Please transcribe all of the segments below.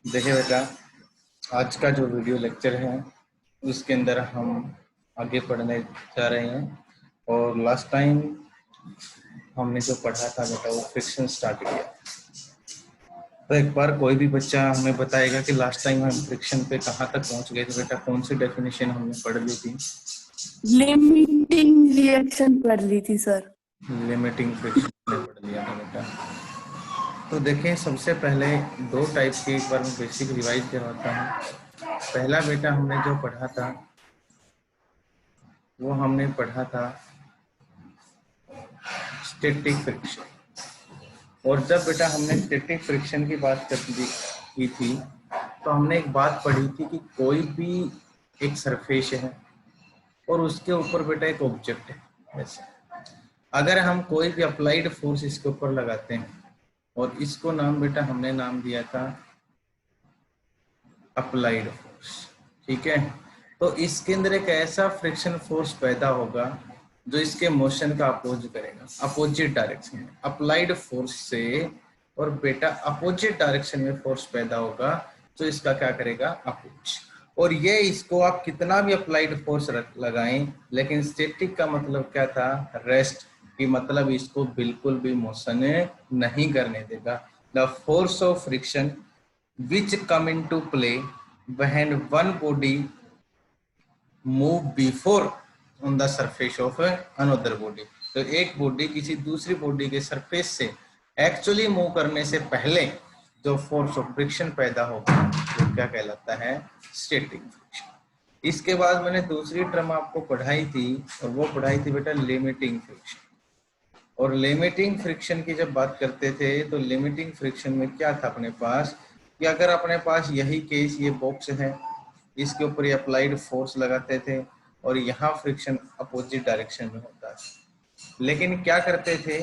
देखिए बेटा, आज का जो वीडियो लेक्चर है उसके अंदर हम आगे पढ़ने जा रहे हैं। और लास्ट टाइम हमने जो पढ़ा था बेटा वो फ्रिक्शन स्टार्ट किया। तो एक बार कोई भी बच्चा हमें बताएगा कि लास्ट टाइम हम फ्रिक्शन पे कहाँ तक पहुँच गए थे बेटा, कौन सी डेफिनेशन हमने पढ़ ली थी? लिमिटिंग रिएक्शन पढ़ ली थी सर। लिमिटिंग फ्रिक्शन पढ़ लिया था बेटा। तो देखें, सबसे पहले दो टाइप के एक बार मैं बेसिक रिवाइज करवाता हूँ। पहला बेटा हमने जो पढ़ा था वो हमने पढ़ा था स्टैटिक फ्रिक्शन। और जब बेटा हमने स्टैटिक फ्रिक्शन की बात की थी तो हमने एक बात पढ़ी थी कि कोई भी एक सरफेस है और उसके ऊपर बेटा एक ऑब्जेक्ट है। वैसे अगर हम कोई भी अप्लाइड फोर्स इसके ऊपर लगाते हैं और इसको नाम बेटा हमने नाम दिया था अप्लाइड फोर्स, ठीक है। तो इसके अंदर एक ऐसा फ्रिक्शन फोर्स पैदा होगा जो इसके मोशन का अपोज करेगा, अपोजिट डायरेक्शन में अप्लाइड फोर्स से। और बेटा अपोजिट डायरेक्शन में फोर्स पैदा होगा जो इसका क्या करेगा, अपोज। और ये इसको आप कितना भी अप्लाइड फोर्स लगाएं, लेकिन स्टैटिक का मतलब क्या था, रेस्ट की मतलब इसको बिल्कुल भी मोशन नहीं करने देगा। The force of friction which come into play when one body move before on the surface of another body। तो एक बॉडी किसी दूसरी बॉडी के सरफेस से एक्चुअली मूव करने से पहले जो फोर्स ऑफ फ्रिक्शन पैदा होगा वो क्या कहलाता है, स्टैटिक फ्रिक्शन। इसके बाद मैंने दूसरी टर्म आपको पढ़ाई थी और वो पढ़ाई थी बेटा लिमिटिंग फ्रिक्शन। और लिमिटिंग फ्रिक्शन की जब बात करते थे तो लिमिटिंग फ्रिक्शन में क्या था अपने पास, कि अगर अपने पास यही केस, ये बॉक्स है, इसके ऊपर ये अप्लाइड फोर्स लगाते थे और यहाँ फ्रिक्शन अपोजिट डायरेक्शन में होता है। लेकिन क्या करते थे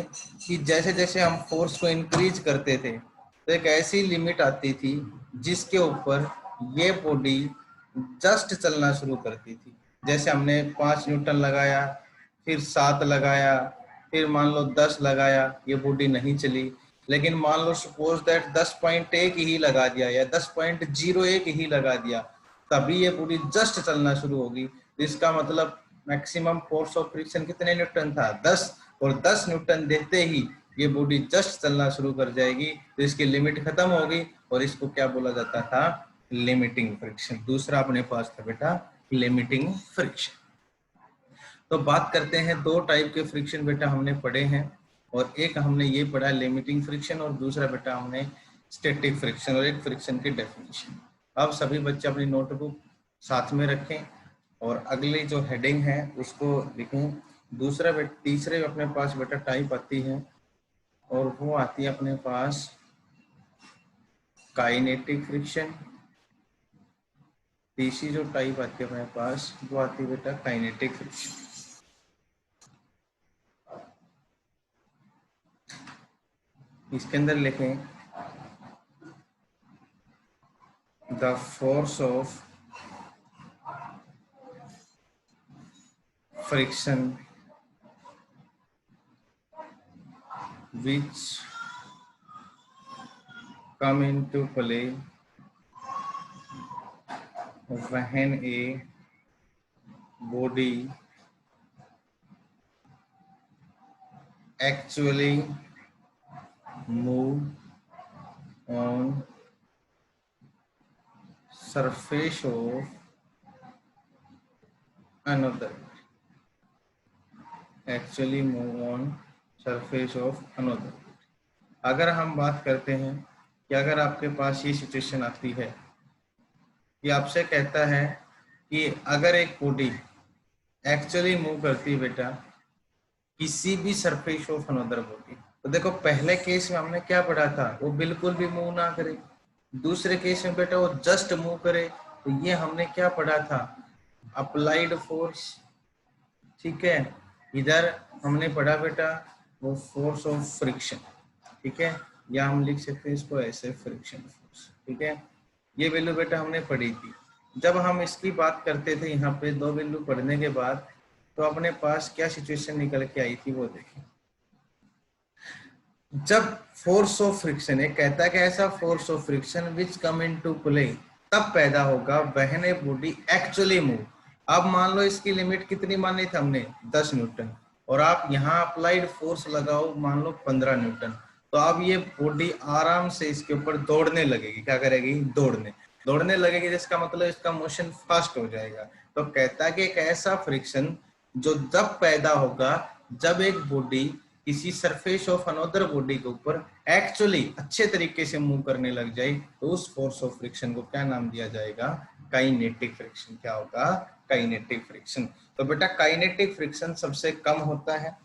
कि जैसे जैसे हम फोर्स को इंक्रीज करते थे तो एक ऐसी लिमिट आती थी जिसके ऊपर ये बॉडी जस्ट चलना शुरू करती थी। जैसे हमने 5 न्यूटन लगाया, फिर 7 लगाया, फिर मान लो 10 लगाया, ये बॉडी नहीं चली। लेकिन मान लो सपोज दैट 10.1 ही लगा दिया या 10.01 ही लगा दिया, तभी ये बॉडी जस्ट चलना शुरू होगी। इसका मतलब मैक्सिमम फोर्स ऑफ फ्रिक्शन कितने न्यूटन था, 10। और 10 न्यूटन देते ही ये बॉडी जस्ट चलना शुरू कर जाएगी, तो इसकी लिमिट खत्म होगी और इसको क्या बोला जाता था, लिमिटिंग फ्रिक्शन। दूसरा अपने पास था बेटा लिमिटिंग फ्रिक्शन। तो बात करते हैं, दो टाइप के फ्रिक्शन बेटा हमने पढ़े हैं, और एक हमने ये पढ़ा लिमिटिंग फ्रिक्शन और दूसरा बेटा हमने स्टैटिक फ्रिक्शन, और एक फ्रिक्शन की डेफिनेशन। अब सभी बच्चे अपनी नोटबुक साथ में रखें और अगली जो हेडिंग है उसको लिखें। दूसरा तीसरे अपने पास बेटा टाइप आती है और वो आती है अपने पास काइनेटिक फ्रिक्शन। तीसरी जो टाइप आती है अपने पास वो आती है बेटा काइनेटिक फ्रिक्शन। इसके अंदर लिखें the force of friction which come into play when a body actually move on surface of another, actually move on surface of another। अगर हम बात करते हैं कि अगर आपके पास ये सिचुएशन आती है कि आपसे कहता है कि अगर एक बॉडी एक्चुअली मूव करती है बेटा किसी भी सरफेस ऑफ अनदर बॉडी, तो देखो पहले केस में हमने क्या पढ़ा था, वो बिल्कुल भी मूव ना करे। दूसरे केस में बेटा वो जस्ट मूव करे, तो ये हमने क्या पढ़ा था, अप्लाइड फोर्स, ठीक है। इधर हमने पढ़ा बेटा वो फोर्स ऑफ फ्रिक्शन, ठीक है, या हम लिख सकते हैं इसको ऐसे फ्रिक्शन फोर्स, ठीक है। ये वैल्यू बेटा हमने पढ़ी थी। जब हम इसकी बात करते थे यहाँ पे दो वैल्यू पढ़ने के बाद, तो अपने पास क्या सिचुएशन निकल के आई थी वो देखिए। जब फोर्स ऑफ फ्रिक्शन, एक कहता है कि ऐसा force of friction which come into play, तब पैदा होगा when a body actually move. अब मान लो इसकी लिमिट कितनी मानी थी हमने, 10 न्यूटन, और आप यहाँ अप्लाइड फोर्स लगाओ मान लो 15 न्यूटन, तो अब ये बॉडी आराम से इसके ऊपर दौड़ने लगेगी। क्या करेगी? दौड़ने लगेगी, जिसका मतलब इसका मोशन फास्ट हो जाएगा। तो कहता है कि एक ऐसा फ्रिक्शन जो जब पैदा होगा जब एक बॉडी किसी सरफेस ऑफ अनदर बॉडी के ऊपर एक्चुअली अच्छे तरीके से मूव करने लग जाए, तो उस फोर्स ऑफ फ्रिक्शन को क्या नाम दिया जाएगा? Kinetic friction. क्या होगा? Kinetic friction. तो बेटा काइनेटिक फ्रिक्शन सबसे कम होता है,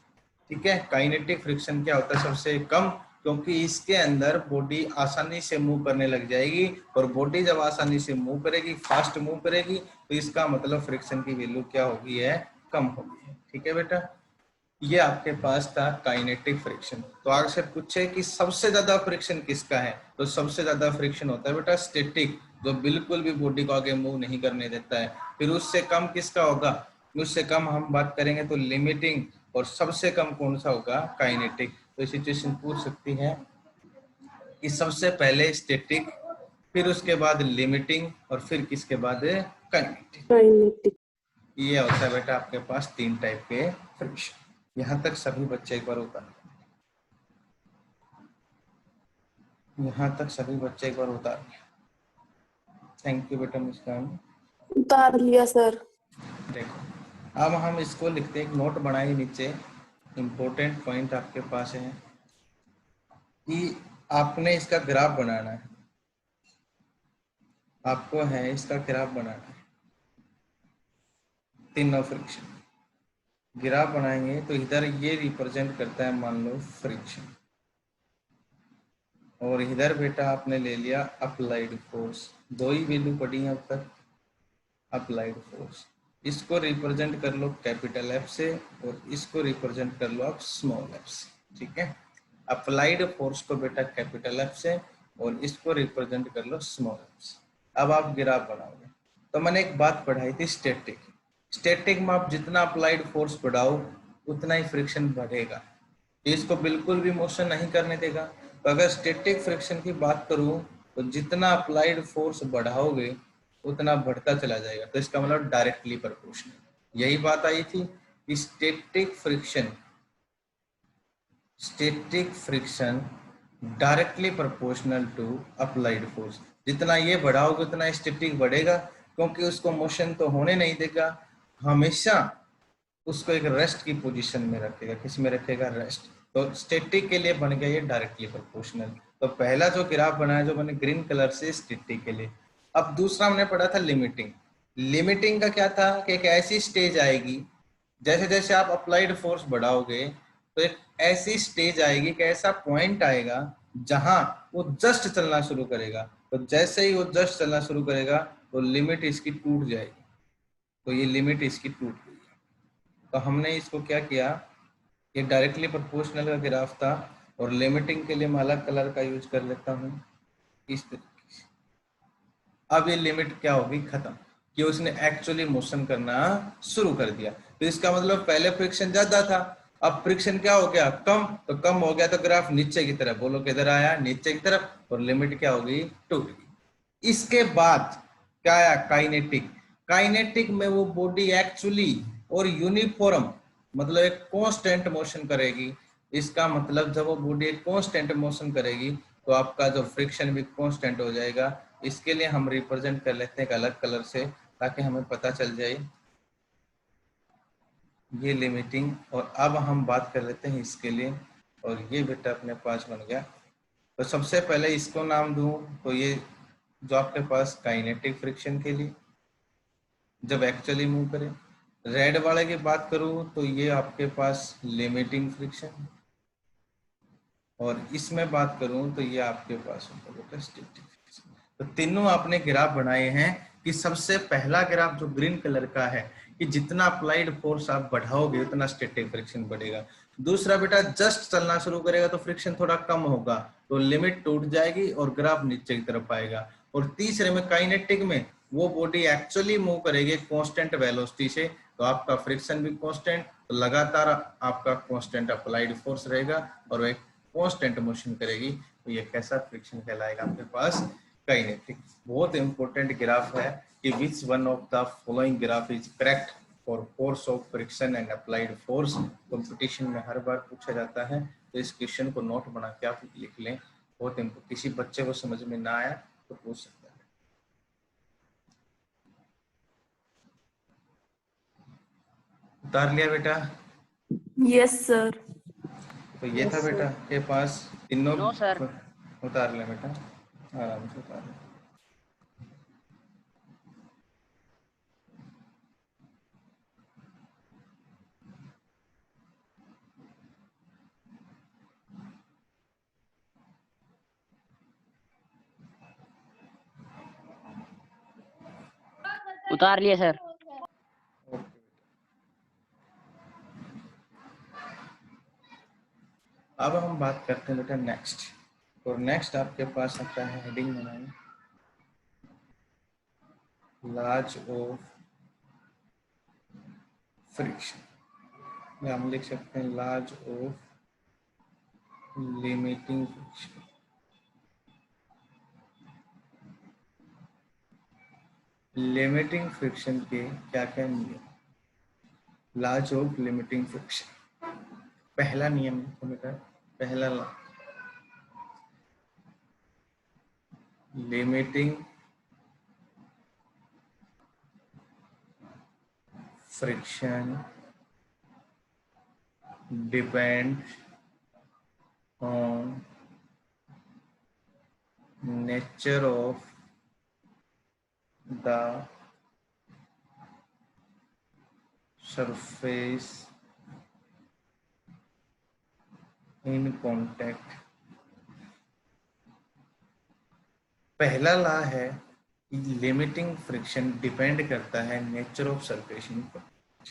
ठीक है। काइनेटिक फ्रिक्शन क्या होता है? सबसे कम, क्योंकि इसके अंदर बॉडी आसानी से मूव करने लग जाएगी, और बॉडी जब आसानी से मूव करेगी, फास्ट मूव करेगी, तो इसका मतलब फ्रिक्शन की वैल्यू क्या होगी? है कम होगी। ठीक है बेटा, ये आपके पास था काइनेटिक फ्रिक्शन। तो आगे से पूछे कि सबसे ज्यादा फ्रिक्शन किसका है, तो सबसे ज्यादा फ्रिक्शन होता है बेटा स्टैटिक, जो बिल्कुल भी बॉडी को आगे मूव नहीं करने देता है। फिर उससे कम किसका होगा? उससे कम हम बात करेंगे तो लिमिटिंग, और सबसे कम कौन सा होगा? काइनेटिक। तो सिचुएशन पूछ सकती है कि सबसे पहले स्टैटिक, फिर उसके बाद लिमिटिंग, और फिर किसके बाद? काइनेटिक। काइनेटिक। ये होता है बेटा आपके पास 3 टाइप के फ्रिक्शन। यहाँ तक सभी बच्चे एक बार उतार, यहाँ तक सभी बच्चे एक बार उतार। थैंक यू बेटा मुस्कान। उतार लिया सर। देखो अब हम इसको लिखते हैं, एक नोट बनाए नीचे। इम्पोर्टेंट पॉइंट आपके पास है कि आपने इसका ग्राफ बनाना है, आपको है इसका ग्राफ बनाना है। तीनों फ्रिक्शन ग्राफ बनाएंगे तो इधर ये रिप्रेजेंट करता है मान लो फ्रिक्शन, और इधर बेटा आपने ले लिया अप्लाइड फोर्स। दो ही वैल्यू पड़ी है अब तक, अप्लाइड फोर्स। इसको रिप्रेजेंट कर लो कैपिटल एफ से, और इसको रिप्रेजेंट कर लो आप स्मॉल एफ से। ठीक है, अप्लाइड फोर्स को बेटा कैपिटल एफ से, और इसको रिप्रेजेंट कर लो स्मॉल एफ से। अब आप ग्राफ बनाओगे। तो मैंने एक बात पढ़ाई थी स्टैटिक, स्टैटिक में आप जितना अप्लाइड फोर्स बढ़ाओ उतना ही फ्रिक्शन बढ़ेगा, इसको बिल्कुल भी मोशन नहीं करने देगा। तो अगर स्टैटिक फ्रिक्शन की बात करूं तो जितना अप्लाइड फोर्स बढ़ाओगे उतना बढ़ता चला जाएगा, तो इसका मतलब डायरेक्टली प्रोपोर्शनल। यही बात आई थी कि static friction directly proportional to applied force. जितना ये बढ़ाओगे उतना स्टैटिक बढ़ेगा, क्योंकि उसको मोशन तो होने नहीं देगा, हमेशा उसको एक रेस्ट की पोजीशन में रखेगा। किस में रखेगा? रेस्ट। तो स्टैटिक के लिए बन गया ये डायरेक्टली प्रोपोर्शनल। तो पहला जो ग्राफ बनाया जो मैंने ग्रीन कलर से, स्टैटिक के लिए। अब दूसरा हमने पढ़ा था लिमिटिंग। लिमिटिंग का क्या था कि एक ऐसी स्टेज आएगी, जैसे जैसे आप अप्लाइड फोर्स बढ़ाओगे तो एक ऐसी स्टेज आएगी कि ऐसा पॉइंट आएगा जहां वो जस्ट चलना शुरू करेगा। तो जैसे ही वो जस्ट चलना शुरू करेगा तो लिमिट इसकी टूट जाएगी। तो ये लिमिट इसकी टूट गई। तो हमने इसको क्या किया, ये डायरेक्टली प्रोपोर्शनल का ग्राफ था, और लिमिटिंग के लिए मैं अलग कलर का यूज कर लेता हूँ इस तरीके से। अब ये लिमिट क्या होगी? खत्म, कि उसने एक्चुअली मोशन करना शुरू कर दिया। तो इसका मतलब पहले फ्रिक्शन ज्यादा था, अब फ्रिक्शन क्या हो गया? कम। तो कम हो गया तो ग्राफ नीचे की तरफ, बोलो किधर आया? नीचे की तरफ, और लिमिट क्या होगी? टूट गई। इसके बाद क्या आया? काइनेटिक। काइनेटिक में वो बॉडी एक्चुअली और यूनिफॉर्म, मतलब एक कांस्टेंट मोशन करेगी। इसका मतलब जब वो बॉडी एक कांस्टेंट मोशन करेगी तो आपका जो फ्रिक्शन भी कांस्टेंट हो जाएगा। इसके लिए हम रिप्रेजेंट कर लेते हैं एक अलग कलर से, ताकि हमें पता चल जाए। ये लिमिटिंग, और अब हम बात कर लेते हैं इसके लिए, और ये बेटा अपने पास बन गया। तो सबसे पहले इसको नाम दूं तो ये जो आपके पास काइनेटिक फ्रिक्शन के लिए जब एक्चुअली मूव करे। रेड वाले की बात करूं तो ये आपके पास लिमिटिंग फ्रिक्शन, और इसमें बात करूं तो ये आपके पास होगा बेटा स्टैटिक फ्रिक्शन। तो तीनों आपने ग्राफ बनाए हैं, कि सबसे पहला ग्राफ जो ग्रीन कलर का है कि जितना अप्लाइड फोर्स आप बढ़ाओगे उतना स्टैटिक फ्रिक्शन बढ़ेगा। दूसरा बेटा जस्ट चलना शुरू करेगा तो फ्रिक्शन थोड़ा कम होगा, तो लिमिट टूट जाएगी और ग्राफ नीचे की तरफ आएगा। और तीसरे में काइनेटिक में वो बॉडी एक्चुअली मूव करेगी कांस्टेंट वेलोसिटी से, तो आपका फ्रिक्शन भी कांस्टेंट, तो लगातार आपका कांस्टेंट अप्लाइड फोर्स रहेगा और एक कांस्टेंट मोशन करेगी, तो ये कैसा फ्रिक्शन कहलाएगा आपके पास, काइनेटिक। बहुत इंपॉर्टेंट ग्राफ है कि which one of the following graph is correct for force of friction and applied force. Competition में हर बार पूछा जाता है, तो इस क्वेश्चन को नोट बना के आप लिख लें। बहुत किसी बच्चे को समझ में ना आया तो पूछ सकता है। उतार लिया बेटा? Yes sir. तो ये था बेटा के पास तीनों। No sir. उतार ले बेटा, आराम से उतार ले। उतार लिए सर। अब हम बात करते हैं बेटा नेक्स्ट। और नेक्स्ट आपके पास आता है, हेडिंग बनाएं, लाज ऑफ फ्रिक्शन, या हम लिख सकते हैं लाज of limiting friction. Limiting friction के क्या क्या नियम? लाज ऑफ लिमिटिंग फ्रिक्शन, पहला नियम लिखो बेटा, पहला law, limiting friction depends on nature of the surface in contact। पहला लॉ है कि लिमिटिंग फ्रिक्शन डिपेंड करता है nature of surface in contact.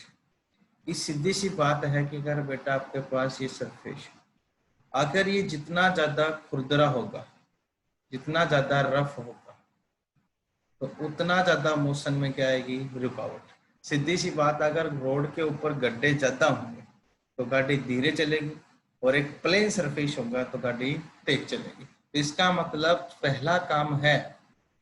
ये सीधी सी बात है कि अगर बेटा आपके पास ये सरफेस, अगर ये जितना ज्यादा खुरदरा होगा, जितना ज्यादा रफ होगा, तो उतना ज्यादा मोशन में क्या आएगी, रुकावट। सीधी सी बात, अगर रोड के ऊपर गड्ढे ज्यादा होंगे तो गाड़ी धीरे चलेगी, और एक प्लेन सरफेस होगा तो गाड़ी तेज चलेगी। तो इसका मतलब पहला काम है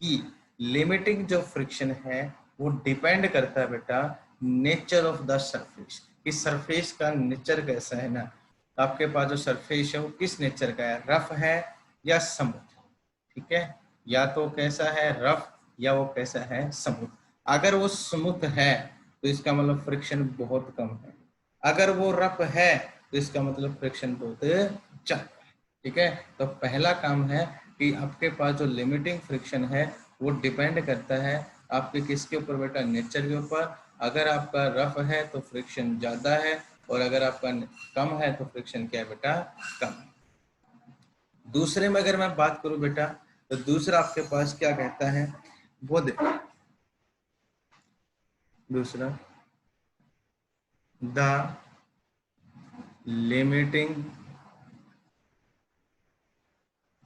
कि लिमिटिंग जो फ्रिक्शन है वो डिपेंड करता है बेटा नेचर ऑफ द सरफेस, कि सरफेस का नेचर कैसा है ना। आपके पास जो सरफेस है वो किस नेचर का है, रफ है या स्मूथ, ठीक है, या तो कैसा है रफ या वो कैसा है स्मूथ। अगर वो स्मूथ है तो इसका मतलब फ्रिक्शन बहुत कम है, अगर वो रफ है तो इसका मतलब फ्रिक्शन बहुत ज्यादा है, ठीक है। तो पहला काम है कि आपके पास जो लिमिटिंग फ्रिक्शन है वो डिपेंड करता है आपके किसके ऊपर बेटा, नेचर के ऊपर। अगर आपका रफ है तो फ्रिक्शन ज्यादा है, और अगर आपका कम है तो फ्रिक्शन क्या है बेटा, कम है। दूसरे में अगर मैं बात करूं बेटा, तो दूसरा आपके पास क्या कहता है वो देखो, दूसरा the limiting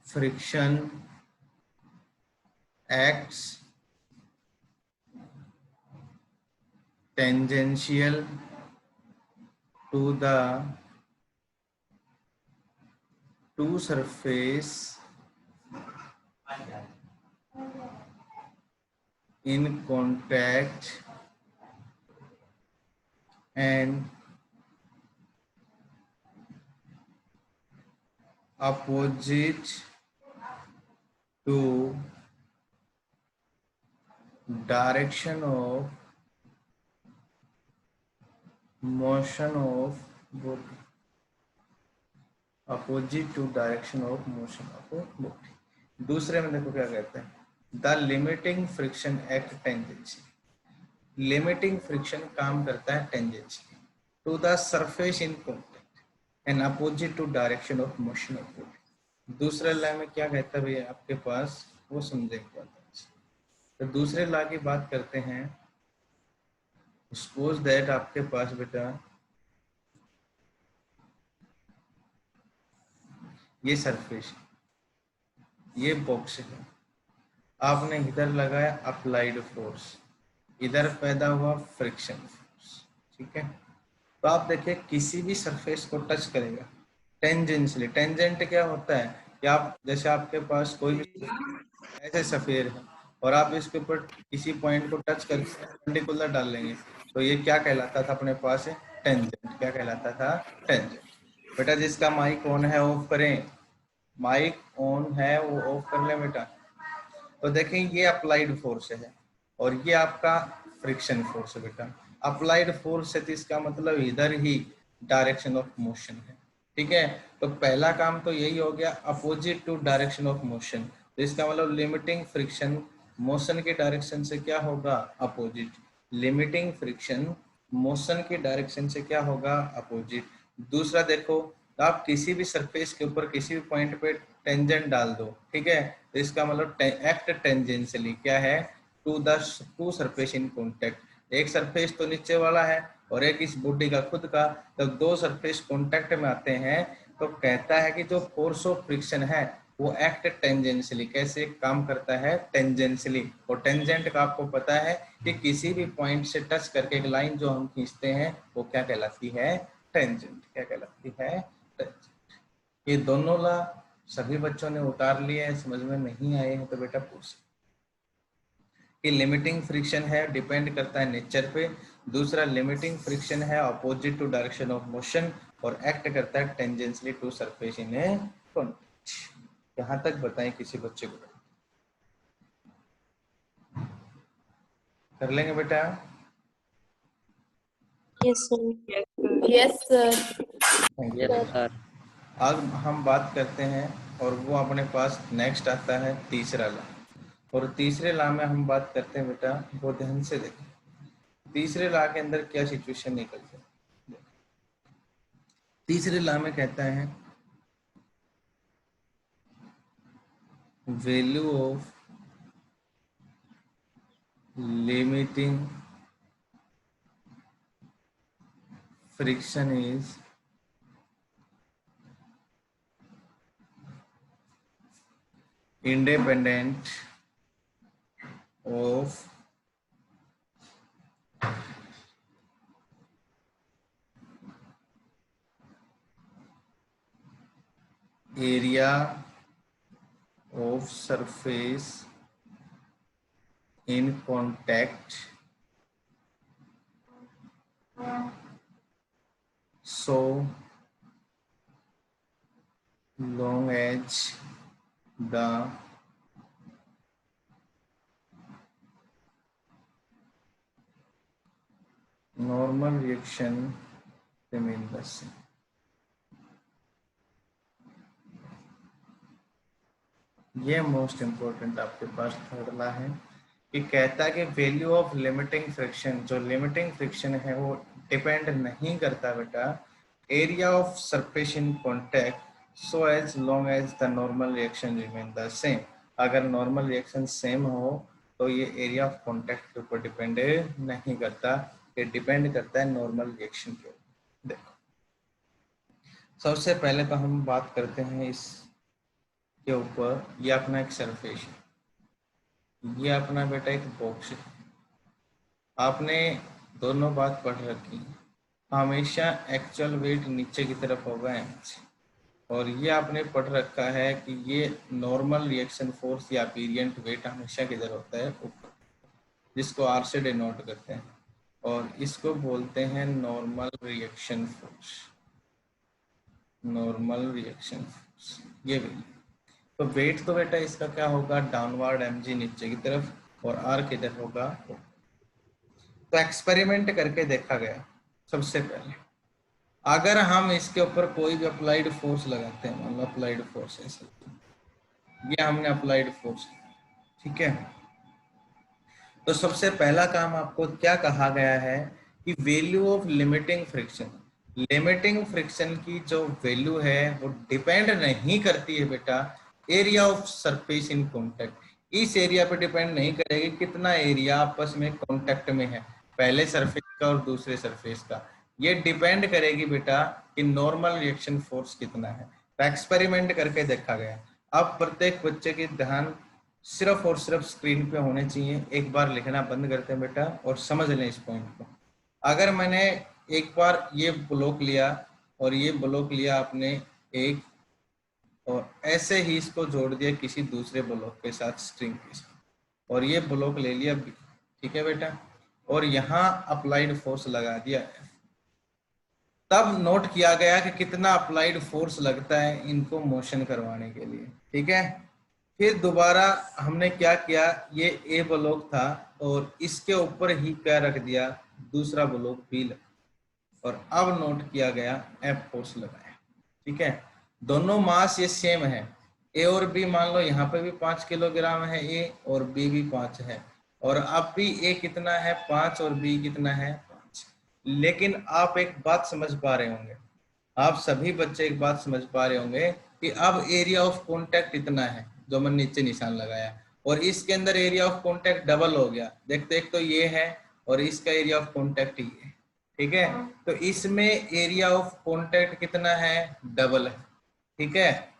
friction acts tangential to the two surface in contact and opposite to direction of motion of body, opposite to direction of motion of body. दूसरे में देखो क्या कहते हैं, the limiting friction act tangency. Limiting friction काम करता है tangency to the surface in contact and opposite to direction of motion of body. दूसरे लॉ में क्या कहता है भैया आपके पास, वो समझेंगे। तो दूसरे लॉ की बात करते हैं, सपोज दैट आपके पास बेटा ये सरफेस, ये बॉक्स है, आपने इधर लगाया अप्लाइड फोर्स, इधर पैदा हुआ फ्रिक्शन फोर्स, ठीक है। तो आप देखिए किसी भी सरफेस को टच करेगा, टेंजेंशियली। टेंजेंट क्या होता है कि आप जैसे आपके पास कोई भी ऐसे सफेयर है और आप इसके ऊपर किसी पॉइंट को टच करके परपेंडिकुलर डाल लेंगे तो ये क्या कहलाता था अपने पास? टेंजेंट। क्या कहलाता था? टेंजेंट। बेटा जिसका माइक ऑन है ऑफ करें, माइक ऑन है वो ऑफ कर ले बेटा। तो देखें ये अप्लाइड फोर्स है और ये आपका फ्रिक्शन फोर्स है बेटा। अप्लाइड फोर्स है तो इसका मतलब इधर ही डायरेक्शन ऑफ मोशन है, ठीक है। तो पहला काम तो यही हो गया, opposite to direction of motion. तो इसका मतलब लिमिटिंग फ्रिक्शन मोशन के डायरेक्शन से क्या होगा? अपोजिट। लिमिटिंग फ्रिक्शन मोशन की डायरेक्शन से क्या होगा? अपोजिट। दूसरा देखो, तो आप किसी भी सरफेस के ऊपर किसी भी पॉइंट पे टेंजेंट डाल दो, ठीक है, तो इसका मतलब एक्ट टेंजेंशियली। क्या है? To the to surface in contact. एक सरफेस तो नीचे वाला है और एक इस बॉडी का खुद का, तो दो सरफेस कॉन्टेक्ट में आते हैं तो कहता है कि जो फोर्स ऑफ फ्रिक्शन है वो एक्ट टेंजेंशियली। कैसे काम करता है? टेंजेंशियली। और टेंजेंट का आपको पता है कि किसी भी पॉइंट से टच करके एक लाइन जो हम खींचते हैं वो क्या कहलाती है? टेंजेंट। क्या कहलाती है? टेंजेंट। ये दोनों ला सभी बच्चों ने उतार लिए हैं, समझ में नहीं आए हैं तो बेटा पूछ। कि लिमिटिंग फ्रिक्शन है डिपेंड करता है नेचर पे। दूसरा लिमिटिंग फ्रिक्शन है opposite to direction of motion और एक्ट करता है tangentially to surface in a contact. यहाँ तक बताएं किसी बच्चे को? कर लेंगे बेटा? Yes, sir. Yes, sir. Thank you. अब हम बात करते हैं और वो अपने पास नेक्स्ट आता है तीसरा लॉ। और तीसरे लॉ में हम बात करते हैं बेटा, वो ध्यान से देखें तीसरे लॉ के अंदर क्या सिचुएशन निकलती है। तीसरे लॉ में कहता है value of limiting friction is independent of area of surface in contact so long as the normal reaction remain the same। ये मोस्ट इंपॉर्टेंट आपके पास थर्ड लॉ है कि कहता है कि वैल्यू ऑफ लिमिटिंग फ्रिक्शन, जो लिमिटिंग फ्रिक्शन है वो डिपेंड नहीं करता बेटा area of surface in contact so as long as the normal reaction remain the same. अगर नॉर्मल रिएक्शन सेम हो तो ये एरिया ऑफ कॉन्टैक्ट के ऊपर डिपेंड नहीं करता, ये डिपेंड करता है नॉर्मल रिएक्शन के ऊपर। देखो सबसे पहले तो हम बात करते हैं इस के ऊपर, ये अपना एक सरफेस है, ये अपना बेटा एक बॉक्स है। आपने दोनों बात पढ़ रखी है, हमेशा एक्चुअल वेट नीचे की तरफ होगा एमसी, और ये आपने पढ़ रखा है कि ये नॉर्मल रिएक्शन फोर्स या पीरियड वेट हमेशा किधर होता है? ऊपर, जिसको आर से डिनोट करते हैं और इसको बोलते हैं normal reaction force. Normal reaction force ये भी। तो वेट तो बेटा इसका क्या होगा? डाउनवर्ड एमजी नीचे की तरफ और आर किधर होगा? तो एक्सपेरिमेंट करके देखा गया सबसे पहले, अगर हम इसके ऊपर कोई भी अप्लाइड फोर्स लगाते हैं, मान लो अप्लाइड फोर्स ऐसे, ये हमने अप्लाइड फोर्स, ठीक है, तो सबसे पहला काम आपको क्या कहा गया है कि value of limiting friction. Limiting friction की जो वैल्यू है वो डिपेंड नहीं करती है बेटा area of surface in contact. इस एरिया पे डिपेंड नहीं करेगी कितना एरिया आपस में कॉन्टेक्ट में है, पहले सरफेस का और दूसरे सरफेस का। ये डिपेंड करेगी बेटा कि नॉर्मल रिएक्शन फोर्स कितना है। तो एक्सपेरिमेंट करके देखा गया। अब प्रत्येक बच्चे की ध्यान सिर्फ और सिर्फ स्क्रीन पे होने चाहिए। एक बार लिखना बंद करते हैं बेटा और समझ लें इस पॉइंट को। अगर मैंने एक बार ये ब्लॉक लिया और ये ब्लॉक लिया आपने एक, और ऐसे ही इसको जोड़ दिया किसी दूसरे ब्लॉक के साथ, स्ट्रिंग के साथ, और ये ब्लॉक ले लिया बी। ठीक है बेटा, और यहाँ अप्लाइड फोर्स लगा दिया है। तब नोट किया गया कि कितना अप्लाइड फोर्स लगता है इनको मोशन करवाने के लिए। ठीक है, फिर दोबारा हमने क्या किया, ये ए ब्लॉक था और इसके ऊपर ही क्या रख दिया, दूसरा ब्लॉक बी, और अब नोट किया गया एफ फोर्स लगाया। ठीक है, दोनों मास ये सेम है, ए और बी, मान लो यहाँ पे भी 5 किलोग्राम है ए और बी भी 5 है, और अब भी ए कितना है 5 और बी कितना है 5। लेकिन आप एक बात समझ पा रहे होंगे, आप सभी बच्चे एक बात समझ पा रहे होंगे कि अब एरिया ऑफ कॉन्टैक्ट इतना है जो मैंने नीचे निशान लगाया, और इसके अंदर एरिया ऑफ कॉन्टैक्ट डबल हो गया। देखते एक तो ये है और इसका एरिया ऑफ कॉन्टैक्ट ये है। ठीक है, तो इसमें एरिया ऑफ कॉन्टैक्ट कितना है, डबल है। ठीक है,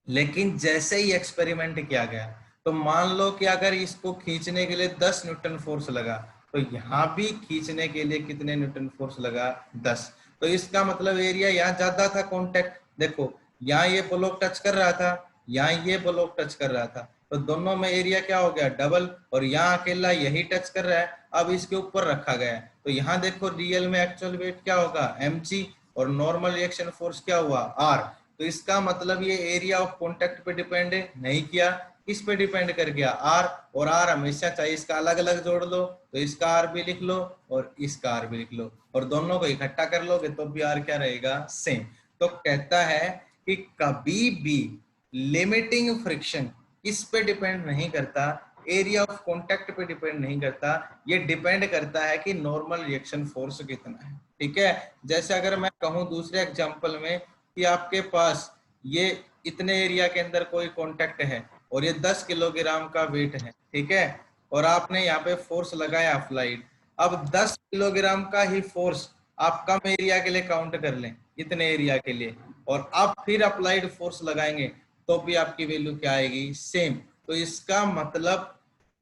लेकिन जैसे ही एक्सपेरिमेंट किया गया तो मान लो कि अगर इसको खींचने के लिए 10 न्यूटन फोर्स लगा, तो यहाँ भी खींचने के लिए कितने न्यूटन फोर्स लगा, 10। तो इसका मतलब एरिया यहाँ ज्यादा था कॉन्टैक्ट, देखो यहाँ ये ब्लॉक टच कर रहा था, यहाँ ये ब्लॉक टच कर रहा था, तो दोनों में एरिया क्या हो गया, डबल, और यहाँ अकेला यही टच कर रहा है, अब इसके ऊपर रखा गया है। तो यहाँ देखो रियल में एक्चुअल वेट क्या होगा, mg, और नॉर्मल रिएक्शन फोर्स क्या हुआ, r। तो इसका मतलब ये एरिया ऑफ कॉन्टैक्ट पे डिपेंड नहीं किया, किस पे डिपेंड कर गया, आर, और आर हमेशा चाहिए, इसका अलग अलग जोड़ लो तो इसका आर भी लिख लो और इसका आर भी लिख लो, और दोनों को इकट्ठा कर लोगे तो भी आर क्या रहेगा, सेम। तो कहता है कि कभी भी लिमिटिंग फ्रिक्शन किस पे डिपेंड नहीं करता, एरिया ऑफ कॉन्टैक्ट पे डिपेंड नहीं करता, ये डिपेंड करता है कि नॉर्मल रिएक्शन फोर्स कितना है। ठीक है, जैसे अगर मैं कहूं दूसरे एग्जांपल में कि आपके पास ये इतने एरिया के अंदर कोई कांटेक्ट है और ये 10 किलोग्राम का वेट है। ठीक है, और आपने यहाँ पे फोर्स लगाया अप्लाइड, अब 10 किलोग्राम का ही फोर्स आप कम एरिया के लिए काउंट कर लें, इतने एरिया के लिए, और आप फिर अप्लाइड फोर्स लगाएंगे तो भी आपकी वैल्यू क्या आएगी, सेम। तो इसका मतलब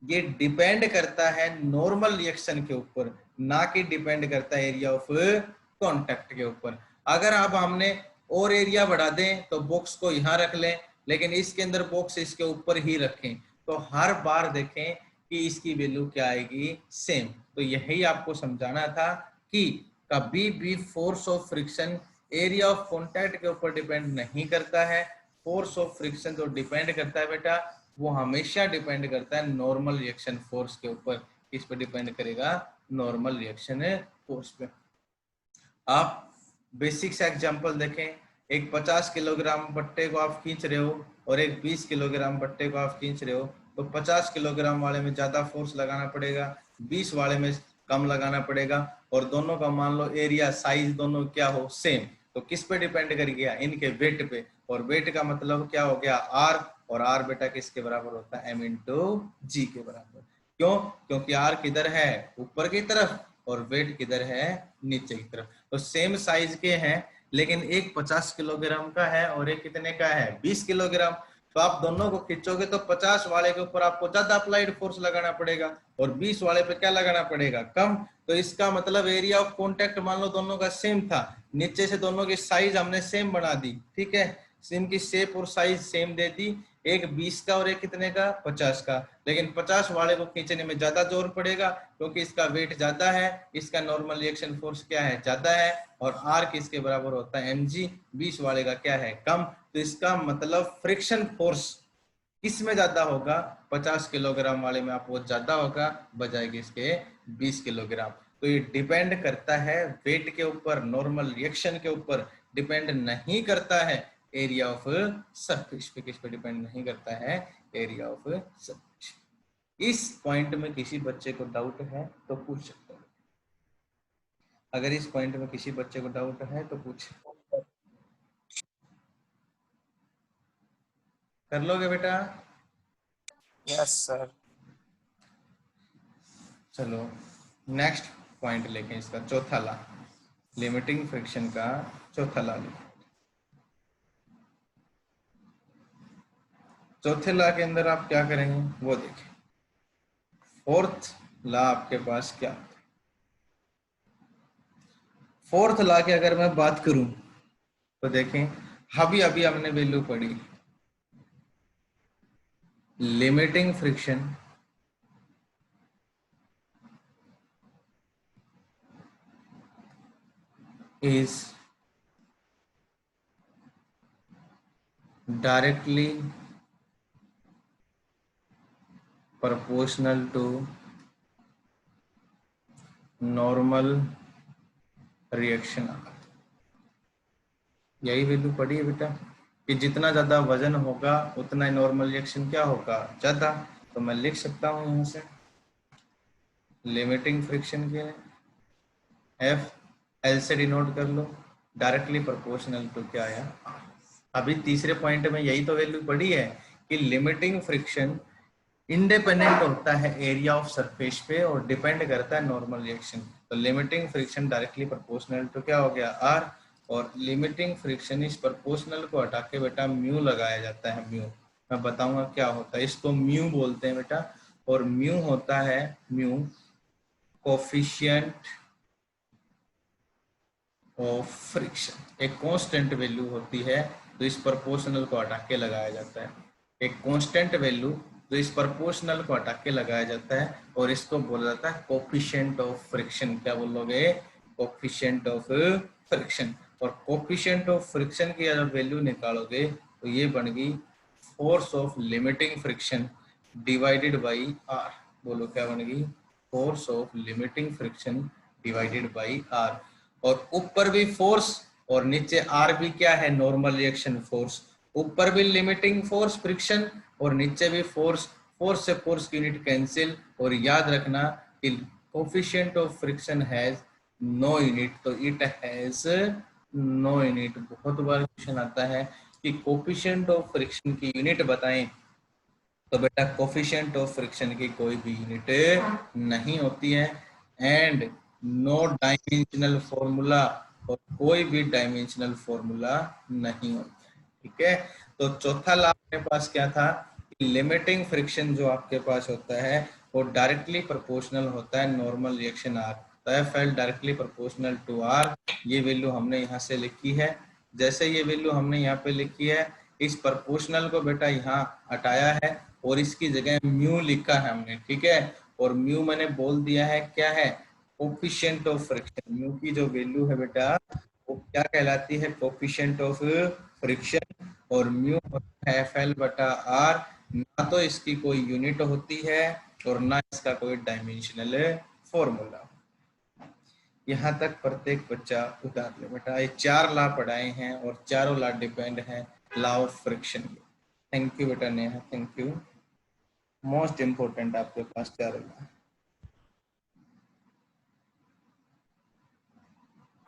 ये डिपेंड करता है नॉर्मल रिएक्शन के ऊपर, ना कि डिपेंड करता है एरिया ऑफ कांटेक्ट के ऊपर। अगर अब हमने और एरिया बढ़ा दें तो बॉक्स को यहाँ रख लें, लेकिन इसके अंदर बॉक्स इसके ऊपर ही रखें, तो हर बार देखें कि इसकी वैल्यू क्या आएगी, सेम। तो यही आपको समझाना था कि कभी भी force of friction area of contact के ऊपर डिपेंड नहीं करता है। फोर्स ऑफ फ्रिक्शन जो डिपेंड करता है बेटा, वो हमेशा डिपेंड करता है नॉर्मल रिएक्शन फोर्स के ऊपर। किस पे डिपेंड करेगा, नॉर्मल रिएक्शन फोर्स पे। आप बेसिक सा एग्जांपल देखें, एक 50 किलोग्राम पट्टे को आप खींच रहे हो और एक 20 किलोग्राम पट्टे को आप खींच रहे हो, तो 50 किलोग्राम वाले में ज्यादा फोर्स लगाना पड़ेगा, 20 वाले में कम लगाना पड़ेगा, और दोनों का मान लो एरिया साइज दोनों क्या हो, सेम। तो किस पे डिपेंड कर गया, इनके वेट पे, और वेट का मतलब क्या हो गया, आर, और आर बेटा किसके बराबर होता है, m इंटू जी के बराबर। क्यों, क्योंकि आर किधर है, ऊपर की तरफ, और वेट किधर है, नीचे की तरफ। तो सेम साइज के हैं, लेकिन एक 50 किलोग्राम का है और एक कितने का है, 20 किलोग्राम। तो आप दोनों को खींचोगे तो 50 वाले के ऊपर आपको ज्यादा अप्लाइड फोर्स लगाना पड़ेगा और 20 वाले पे क्या लगाना पड़ेगा, कम। तो इसका मतलब एरिया ऑफ कॉन्टैक्ट मान लो दोनों का सेम था, नीचे से दोनों की साइज हमने सेम बना दी। ठीक है, सिम की शेप और साइज सेम दे दी, एक 20 का और एक कितने का, 50 का, लेकिन 50 वाले को खींचने में ज्यादा जोर पड़ेगा क्योंकि इसका वेट ज्यादा है, इसका नॉर्मल रिएक्शन फोर्स क्या है, ज्यादा है, और आर किसके बराबर होता है, mg, 20 वाले का क्या है, कम। तो इसका मतलब फ्रिक्शन फोर्स किस में ज्यादा होगा, 50 किलोग्राम वाले में आपको ज्यादा होगा बजाय इसके 20 किलोग्राम। तो ये डिपेंड करता है वेट के ऊपर, नॉर्मल रिएक्शन के ऊपर डिपेंड नहीं करता है एरिया ऑफ सरफेस पे। किस पे डिपेंड नहीं करता है, एरिया ऑफ सरफेस। इस पॉइंट में किसी बच्चे को डाउट है तो पूछ सकते हो, अगर इस पॉइंट में किसी बच्चे को डाउट है तो पूछ, कर लोगे बेटा। Yes sir. चलो नेक्स्ट पॉइंट लेके इसका चौथा ला, लिमिटिंग फ्रिक्शन का चौथा ला लिखो। चौथे ला के अंदर आप क्या करेंगे वो देखें। फोर्थ ला आपके पास क्या होता है, फोर्थ ला की अगर मैं बात करूं तो देखें, अभी अभी हमने वैल्यू पढ़ी, limiting friction is directly proportional to normal reaction। यही वैल्यू पढ़ी है बेटा कि जितना ज्यादा वजन होगा उतना नॉर्मल रिएक्शन क्या होगा, ज्यादा। तो मैं लिख सकता हूं यहां से लिमिटिंग फ्रिक्शन के एफ एल से डिनोट कर लो, डायरेक्टली प्रोपोर्शनल टू क्या आया। अभी तीसरे पॉइंट में यही तो वैल्यू पढ़ी है कि लिमिटिंग फ्रिक्शन इंडिपेंडेंट होता है एरिया ऑफ सरफेस पे और डिपेंड करता है नॉर्मल रिएक्शन। तो limiting friction directly proportional to क्या हो गया, आर। और लिमिटिंग फ्रिक्शन इस प्रोपोर्शनल को हटा के बेटा म्यू लगाया जाता है। म्यू मैं बताऊंगा क्या होता है, इसको म्यू बोलते हैं बेटा। और म्यू होता है म्यू कोफिशिएंट ऑफ फ्रिक्शन। एक कांस्टेंट वैल्यू होती है तो इस प्रोपोर्शनल को हटा के लगाया जाता है। एक कांस्टेंट वैल्यू जो इस प्रोपोर्शनल को हटा के लगाया जाता है और इसको बोला जाता है कोफिशिएंट ऑफ फ्रिक्शन। क्या बोलोगे, कोफिशिएंट ऑफ फ्रिक्शन। और कोफिशिएंट ऑफ फ्रिक्शन की अगर वैल्यू निकालोगे तो ये बन गई force of limiting friction divided by R. बोलो क्या बन गई, force of limiting friction divided by R. और ऊपर भी फोर्स और नीचे आर भी क्या है, नॉर्मल रिएक्शन फोर्स। ऊपर भी लिमिटिंग फोर्स फ्रिक्शन और नीचे भी फोर्स। फोर्स से फोर्स की यूनिट कैंसिल। और याद रखना कि coefficient of friction has no unit, तो इट हैज नो यूनिट। बहुत बार क्वेश्चन आता है कि कोफिशिएंट ऑफ फ्रिक्शन की यूनिट बताएं, तो बेटा कोफिशिएंट ऑफ फ्रिक्शन की कोई भी यूनिट नहीं होती है। एंड नो डायमेंशनल फॉर्मूला, और कोई भी डायमेंशनल फॉर्मूला नहीं होता। ठीक है, तो चौथा लॉ अपने पास क्या था कि लिमिटिंग फ्रिक्शन जो आपके पास होता है वो डायरेक्टली प्रोपोर्शनल होता है नॉर्मल रिएक्शन आर। तो F L directly proportional to R, ये वैल्यू हमने यहाँ से लिखी है। जैसे ये वैल्यू हमने यहाँ पे लिखी है, इस प्रोपोर्शनल को बेटा यहाँ हटाया है और इसकी जगह म्यू लिखा है हमने। ठीक है, और म्यू मैंने बोल दिया है क्या है, कोफिशिएंट ऑफ फ्रिक्शन। म्यू की जो वैल्यू है बेटा वो क्या कहलाती है, कोफिशिएंट ऑफ फ्रिक्शन। और म्यू होता है एफ एल बटा आर। ना तो इसकी कोई यूनिट होती है और ना इसका कोई डायमेंशनल फॉर्मूला। यहाँ तक प्रत्येक बच्चा उतार ले बेटा। ये 4 लॉ पढ़ाए हैं और चारों लॉ डिपेंड हैं लॉ ऑफ फ्रिक्शन पे। थैंक यू बेटा Neha, thank you. Most important आपके पास 4 लॉ।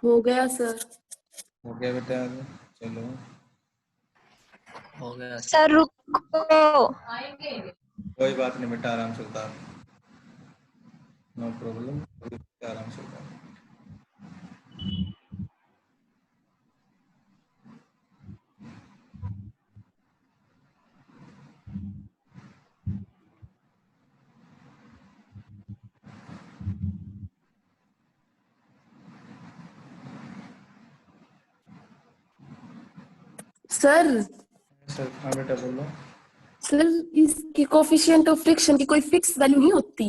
हो गया सर। हो गया बेटा, चलो हो गया सर रुको। कोई बात नहीं बेटा, आराम से उतार, नो प्रॉब्लम, आराम से उतार। सर सर हाँ बेटा बोलो। सर इसकी कोफिशिएंट ऑफ फ्रिक्शन की कोई फिक्स वैल्यू नहीं होती।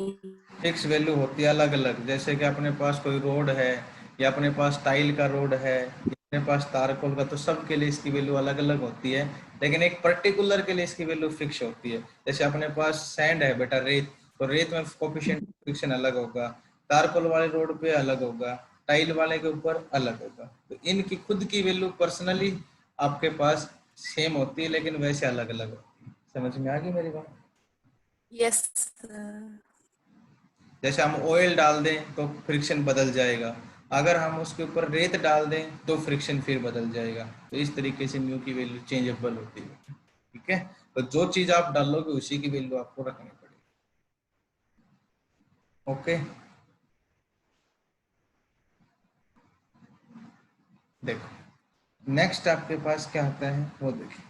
फिक्स वैल्यू होती है अलग अलग। जैसे कि अपने पास कोई रोड है या अपने पास टाइल का रोड है या अपने पास तारकोल का, तो सबके लिए इसकी वैल्यू अलग अलग होती है। लेकिन एक पर्टिकुलर के लिए इसकी वैल्यू फिक्स होती है। जैसे अपने पास सैंड है बेटा, रेत, तो रेत में कोफिशिएंट फ्रिक्शन अलग होगा, तारकोल वाले रोड पे अलग होगा, टाइल वाले के ऊपर अलग होगा। तो इनकी खुद की वैल्यू पर्सनली आपके पास सेम होती है लेकिन वैसे अलग अलग होती है। समझ में आ गई मेरी बात? Yes sir. जैसे हम ऑयल डाल दें तो फ्रिक्शन बदल जाएगा, अगर हम उसके ऊपर रेत डाल दें तो फ्रिक्शन फिर बदल जाएगा। तो इस तरीके से म्यू की वैल्यू चेंजेबल होती है। ठीक है, तो जो चीज आप डालोगे उसी की वैल्यू आपको रखनी पड़ेगी। ओके, देखो नेक्स्ट आपके पास क्या आता है वो देखिए।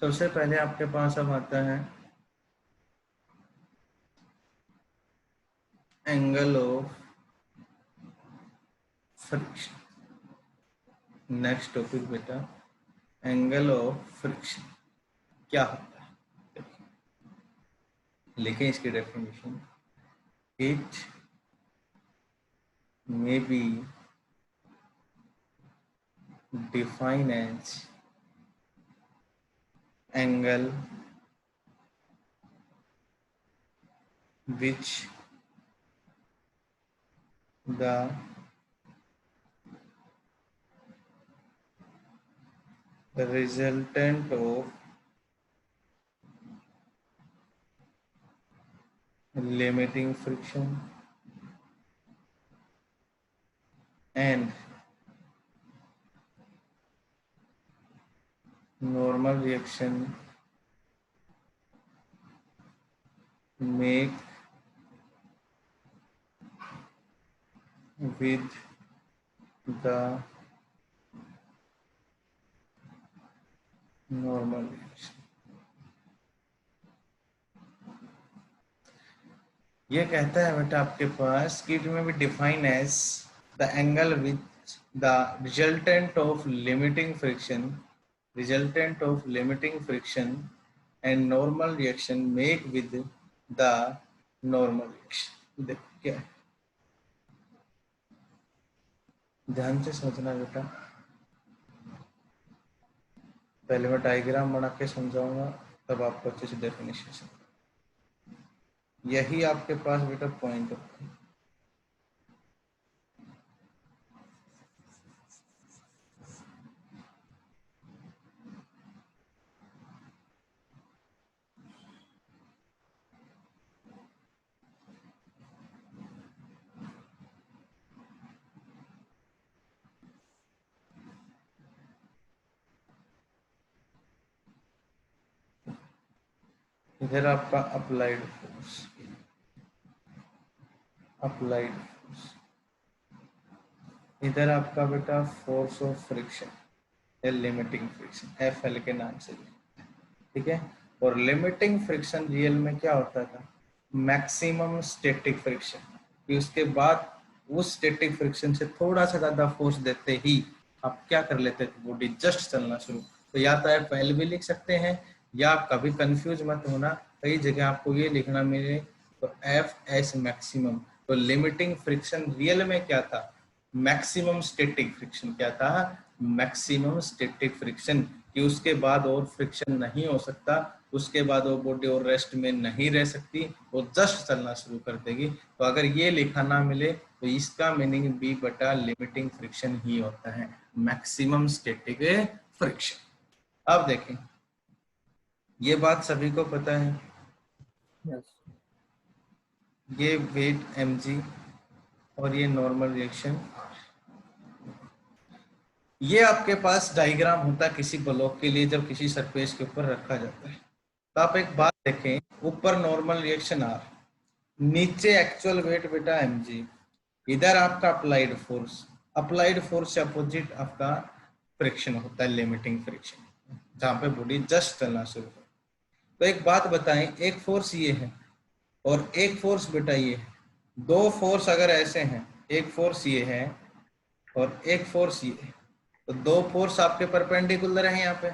सबसे पहले आपके पास अब आता है angle of friction. Next topic बेटा एंगल ऑफ फ्रिक्शन क्या होता है, लिखें इसकी definition. It may be defined as angle which the resultant of limiting friction and normal reaction make with the normal reaction। ये कहता है बेटा आपके पास कि इट में भी define as the angle with the resultant of limiting friction and normal reaction make with the normal reaction. देखो क्या है, ध्यान से समझना बेटा। पहले मैं डायग्राम बना के समझाऊंगा तब आपको अच्छे से डेफिनेशन समझ। यही आपके पास बेटा पॉइंट होता है। इधर आपका अप्लाइड फोर्स, इधर आपका बेटा फोर्स ऑफ फ्रिक्शन या लिमिटिंग फ्रिक्शन FL के नाम से, ठीक है। और लिमिटिंग फ्रिक्शन रियल में क्या होता था, मैक्सिमम स्टैटिक फ्रिक्शन, कि उसके बाद उस स्टैटिक फ्रिक्शन से थोड़ा सा ज्यादा फोर्स देते ही आप क्या कर लेते थे, बॉडी जस्ट चलना शुरू। तो या तो आप FL भी लिख सकते हैं या आप कभी कंफ्यूज मत होना, कई जगह आपको ये लिखना मिले तो FS मैक्सिमम। तो लिमिटिंग फ्रिक्शन रियल में क्या था, मैक्सिमम स्टैटिक फ्रिक्शन। क्या था, मैक्सिमम स्टैटिक फ्रिक्शन, कि उसके बाद और फ्रिक्शन नहीं हो सकता, उसके बाद वो बॉडी और रेस्ट में नहीं रह सकती, वो जस्ट चलना शुरू कर देगी। तो अगर ये लिखा ना मिले तो इसका मीनिंग B बटा लिमिटिंग फ्रिक्शन ही होता है, मैक्सिमम स्टैटिक फ्रिक्शन। अब देखें, ये बात सभी को पता है, ये वेट mg और ये नॉर्मल रिएक्शन। ये आपके पास डायग्राम होता है किसी ब्लॉक के लिए जब किसी सरफेस के ऊपर रखा जाता है। तो आप एक बात देखें, ऊपर नॉर्मल रिएक्शन R, नीचे एक्चुअल वेट बेटा mg, इधर आपका अप्लाइड फोर्स से अपोजिट आपका फ्रिक्शन होता है लिमिटिंग फ्रिक्शन, जहां पे बॉडी जस्ट चलना शुरू हो। तो एक बात बताएं, एक फोर्स ये है और एक फोर्स बेटा ये है। दो फोर्स अगर ऐसे हैं, एक फोर्स ये है और एक फोर्स ये है, तो दो फोर्स आपके परपेंडिकुलर हैं यहाँ पे।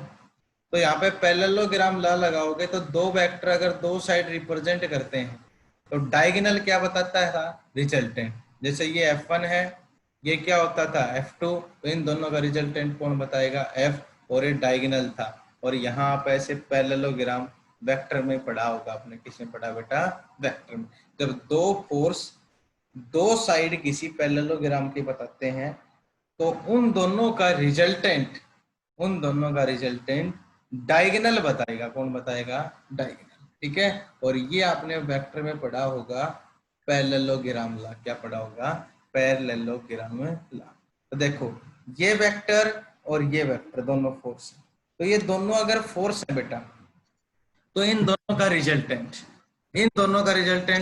तो यहाँ पे पैरेललोग्राम ला लगाओगे तो दो वेक्टर अगर दो साइड रिप्रेजेंट करते हैं तो डायगोनल क्या बताता था, रिजल्टेंट। जैसे ये F1 है, ये क्या होता था F2, तो इन दोनों का रिजल्टेंट कौन बताएगा, F, और ये डायगोनल था। और यहाँ आप ऐसे पैरेललोग्राम वेक्टर में पढ़ा होगा आपने, किसने पढ़ा बेटा, वेक्टर में। जब दो फोर्स दो साइड किसी पैरेललोग्राम के बताते हैं तो उन दोनों का रिजल्टेंट डायगोनल बताएगा। कौन बताएगा, डायगोनल, ठीक है। और ये आपने वेक्टर में पढ़ा होगा पैरेललोग्राम ला, क्या पढ़ा होगा, पैरेललोग्राम ला। तो देखो ये वेक्टर और ये वेक्टर दोनों फोर्स है, तो ये दोनों अगर फोर्स है बेटा तो इन दोनों का रिजल्टेंट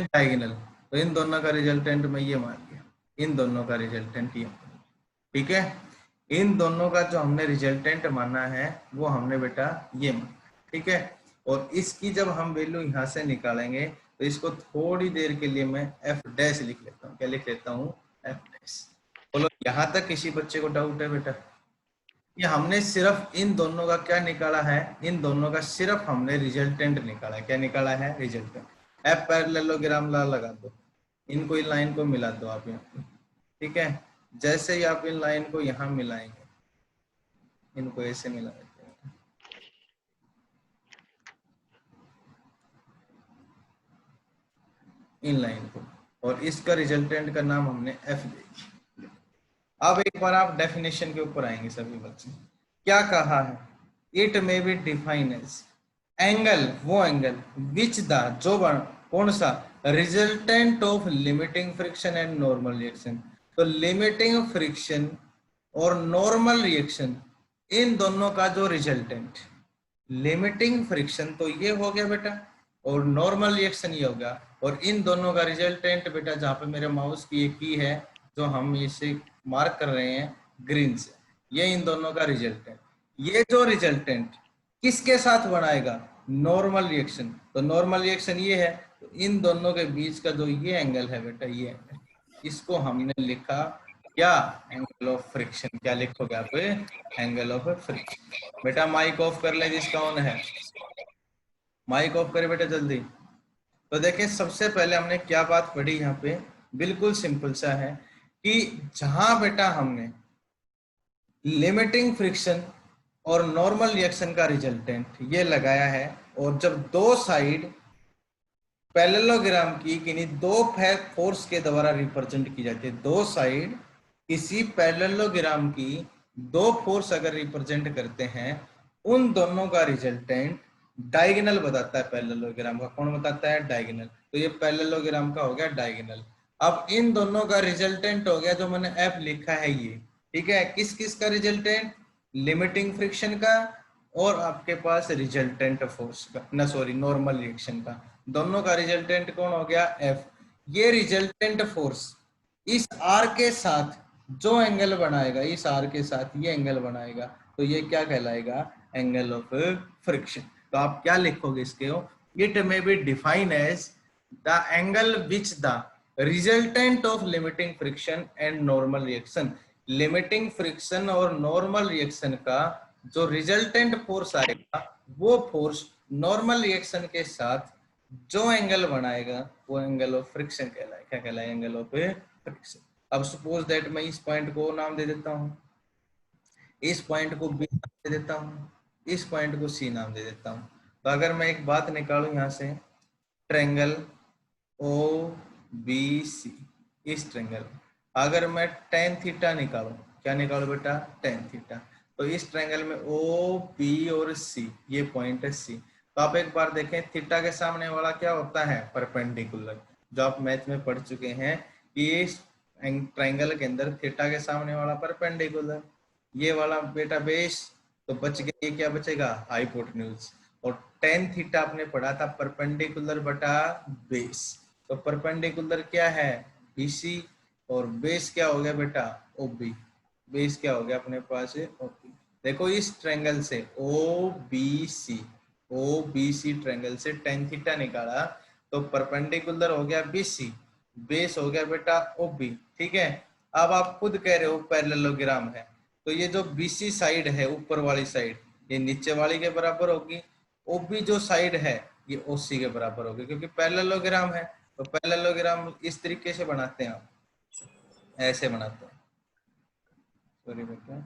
डायगोनल, तो इन दोनों का रिजल्टेंट मैं ये मान लिया, इन दोनों का रिजल्टेंट ये, ठीक है। इन दोनों का जो हमने रिजल्टेंट माना है वो हमने बेटा ये माना। ठीक है। और इसकी जब हम वैल्यू यहाँ से निकालेंगे तो इसको थोड़ी देर के लिए मैं एफ डैश लिख लेता हूँ। क्या लिख लेता हूँ? F dash. बोलो यहाँ तक किसी बच्चे को डाउट है बेटा? ये हमने सिर्फ इन दोनों का क्या निकाला है? इन दोनों का सिर्फ हमने रिजल्टेंट निकाला है। क्या निकाला है? रिजल्टेंट। एफ पैरेललोग्राम लगा दो, इनको इन लाइन को मिला दो आप यहाँ पे, ठीक है। जैसे ही आप इन लाइन को यहाँ मिलाएंगे, इनको ऐसे मिला देते हैं, इन लाइन को, और इसका रिजल्टेंट का नाम हमने एफ दे दिया। अब एक बार आप डेफिनेशन के ऊपर आएंगे सभी बच्चे। क्या कहा है? It may be define as angle, वो एंगल विच द, जो कौन सा, resultant of limiting friction and normal reaction. तो लिमिटिंग फ्रिक्शन और नॉर्मल रिएक्शन, इन दोनों का जो रिजल्टेंट, लिमिटिंग फ्रिक्शन तो ये हो गया बेटा, और नॉर्मल रिएक्शन ये हो गया, और इन दोनों का रिजल्टेंट बेटा, जहाँ पे मेरे माउस की एक की है जो हम इसे मार्क कर रहे हैं ग्रीन से, ये इन दोनों का रिजल्टेंट। ये जो रिजल्टेंट किसके साथ बनाएगा? Normal reaction. तो नॉर्मल रिएक्शन ये है, तो इन दोनों के बीच का जो ये एंगल है बेटा, ये एंगल, इसको हमने लिखा क्या? Angle of friction. क्या लिखोगे आप? Angle of friction. बेटा माइक ऑफ कर ले जिसका ऑन है, माइक ऑफ करे बेटा जल्दी। तो देखें, सबसे पहले हमने क्या बात पढ़ी यहाँ पे, बिल्कुल सिंपल सा है कि जहां बेटा हमने लिमिटिंग फ्रिक्शन और नॉर्मल रिएक्शन का रिजल्टेंट ये लगाया है, और जब दो साइड पैरेललोग्राम की किन्हीं दो फोर्स के द्वारा रिप्रेजेंट की जाती है, दो साइड किसी पैरेललोग्राम की दो फोर्स अगर रिप्रेजेंट करते हैं, उन दोनों का रिजल्टेंट डायगोनल बताता है पैरेललोग्राम का। कौन बताता है? डायगोनल। तो ये पैरेललोग्राम का हो गया डायगोनल। अब इन दोनों का रिजल्टेंट हो गया जो मैंने एफ लिखा है ये, ठीक है। किस किस का रिजल्टेंट? लिमिटिंग फ्रिक्शन का और आपके पास रिजल्टेंट फोर्स का, ना सॉरी नॉर्मल रिएक्शन का, दोनों का रिजल्टेंट कौन हो गया? एफ। ये रिजल्टेंट फोर्स इस आर के साथ जो एंगल बनाएगा, इस आर के साथ ये एंगल बनाएगा, तो ये क्या कहलाएगा? Angle of friction. तो आप क्या लिखोगे इसके हो? It may be define as the angle which the resultant of limiting friction and normal reaction. Limiting friction और नॉर्मल रिएक्शन का जो रिजल्टेंट फोर्स आएगा, वो फोर्स नॉर्मल रिएक्शन के साथ जो एंगल बनाएगा, वो एंगल ऑफ फ्रिक्शन कहलाएगा। क्या कहलाएगा? Angle of friction. अब सपोज दैट मैं इस पॉइंट को नाम दे देता हूं, इस पॉइंट को बी नाम दे देता हूं, इस पॉइंट को सी नाम दे देता हूं। तो अगर मैं एक बात निकालूं यहाँ से, ट्रायंगल ओ बी सी, इस ट्रायंगल, अगर मैं tan थीटा निकालूं, क्या निकालूं बेटा? tan theta. तो इस ट्रायंगल में ओ बी और सी, ये पॉइंट है सी। तो आप एक बार देखें, थीटा के सामने वाला क्या होता है? परपेंडिकुलर। जो आप मैथ में पढ़ चुके हैं कि इस ट्रायंगल के अंदर थीटा के सामने वाला परपेंडिकुलर, ये वाला बेटा बेस, तो बच गया, ये क्या बचेगा? हाइपोटेन्यूज। और tan थीटा आपने पढ़ा था परपेंडिकुलर बटा बेस। तो परपेंडिकुलर क्या है? बीसी, और बेस क्या हो गया बेटा? ओबी। बेस क्या हो गया अपने पास? ओबी। देखो इस ट्रायंगल से ओ बी सी ट्रायंगल से tan थीटा निकाला, तो परपेंडिकुलर हो गया बीसी, बेस हो गया बेटा ओबी, ठीक है। अब आप खुद कह रहे हो पैरेललोग्राम है, तो ये जो बीसी साइड है, ऊपर वाली साइड, ये नीचे वाली के बराबर होगी। ओबी जो साइड है, ये ओसी के बराबर होगी, क्योंकि पैरेललोग्राम है। तो पैरेललोग्राम इस तरीके से बनाते हैं, आप ऐसे बनाते हैं, सॉरी बेटा,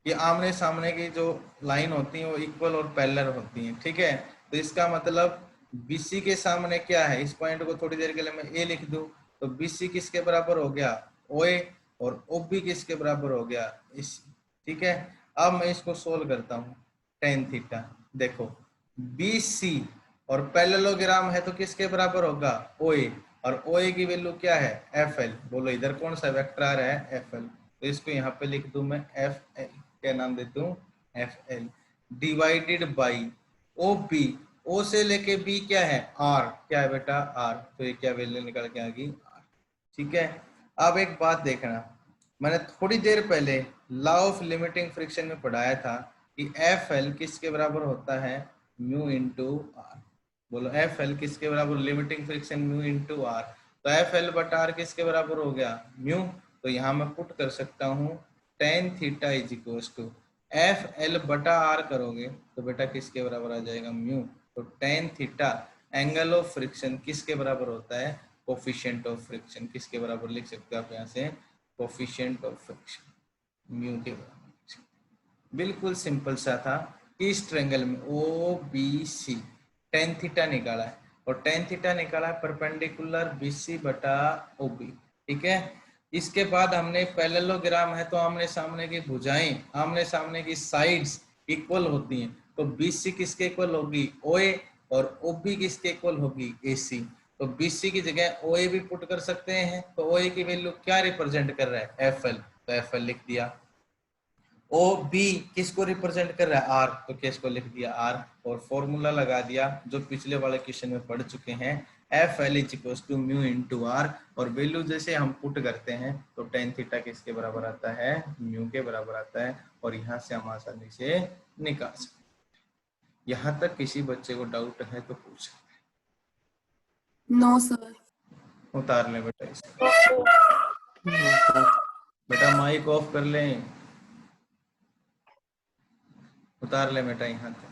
कि आमने सामने की जो लाइन होती है वो इक्वल और पैरेलल होती हैं, ठीक है। तो इसका मतलब बीसी के सामने क्या है? इस पॉइंट को थोड़ी देर के लिए मैं ए लिख दूं, तो बीसी किसके बराबर हो गया? ओए। और ओबी किसके बराबर हो गया? इस, ठीक है। अब मैं इसको सोल्व करता हूँ। tan थीटा, देखो बीसी और पैरेललोग्राम है तो किसके बराबर होगा? ओए, और ओए की वैल्यू क्या है? F L. बोलो इधर कौन सा वेक्टर आ रहा है? F L. तो इसको यहाँ पे लिख दूं मैं एफ एल, क्या नाम देता हूँ? F L, divided by O B. O से लेके बी क्या है? आर। क्या है बेटा? आर। तो ये क्या वैल्यू निकल के आ गई? आर, ठीक है। अब एक बात देखना, मैंने थोड़ी देर पहले लॉ ऑफ लिमिटिंग फ्रिक्शन में पढ़ाया था कि एफ एल किसके बराबर होता है? Mu into R. बोलो एफ एल किसके बराबर, limiting friction mu into R. तो एफ एल बटा आर किसके बराबर हो गया, म्यू। तो यहाँ मैं पुट कर सकता हूँ tan theta is equal to F L बटा आर करोगे तो बेटा किसके बराबर आ जाएगा, म्यू। तो tan theta angle of friction किसके बराबर होता है, कोफिशिएंट ऑफ फ्रिक्शन। किसके बराबर लिख सकते हो आप यहाँ से, कोफिशिएंट ऑफ फ्रिक्शन, म्यू के बराबर। बिल्कुल सिंपल सा था। इस ट्रायंगल में O B C tan theta निकाला है और टेन थीटा निकाला है परपेंडिकुलर बी सी बटा ओ बी, ठीक है। इसके बाद हमने पैरेललोग्राम है तो आमने सामने की भुजाएं, आमने सामने की साइड्स इक्वल होती हैं। तो बी सी किसके इक्वल होगी, ओ ए, और ओ बी किसके इक्वल होगी, ए सी। तो बी सी की जगह ओ ए भी पुट कर सकते हैं। तो ओ ए की वैल्यू क्या रिप्रेजेंट कर रहा है, एफ एल। तो एफ एल लिख दिया। ओ बी किसको रिप्रेजेंट कर रहा है, आर। तो किसको लिख दिया, आर। और फॉर्मूला लगा दिया जो पिछले वाले क्वेश्चन में पढ़ चुके हैं, F L is equal to mu into R. और वैल्यू जैसे हम पुट करते हैं तो टेन थीटा किसके बराबर आता है, म्यू के बराबर आता है। और यहाँ से हम आसानी से निकाल सकते हैं। यहाँ तक किसी बच्चे को डाउट है तो पूछ सकते नो सर। हैं। उतार लें बेटा इसको, बेटा माइक ऑफ कर लें, उतार ले बेटा यहाँ तक।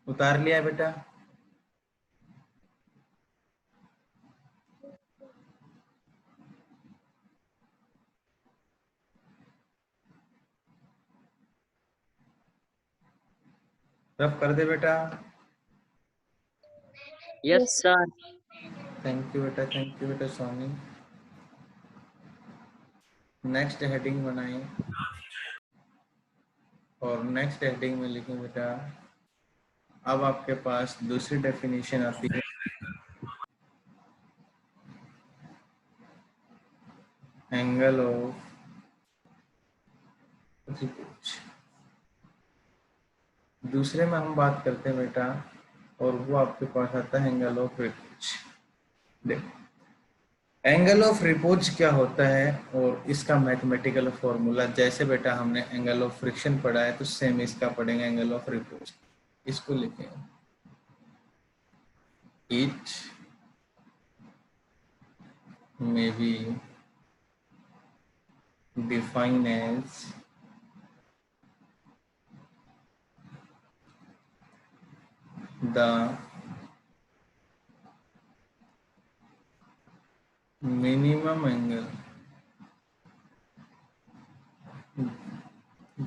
उतार लिया बेटा, रफ कर दे बेटा। Yes sir. थैंक यू बेटा स्वामी। नेक्स्ट हेडिंग बनाएं और नेक्स्ट हेडिंग में लिखें बेटा, अब आपके पास दूसरी डेफिनेशन आती है, एंगल ऑफ रिपोर्ट। दूसरे में हम बात करते हैं बेटा, और वो आपके पास आता है एंगल ऑफ रिपोर्ट। देखो एंगल ऑफ रिपोर्ट क्या होता है और इसका मैथमेटिकल फॉर्मूला, जैसे बेटा हमने एंगल ऑफ फ्रिक्शन पढ़ा है तो सेम इसका पढ़ेंगे एंगल ऑफ रिपोर्ट। इसको लिखेंगे, it may be defined as the minimum angle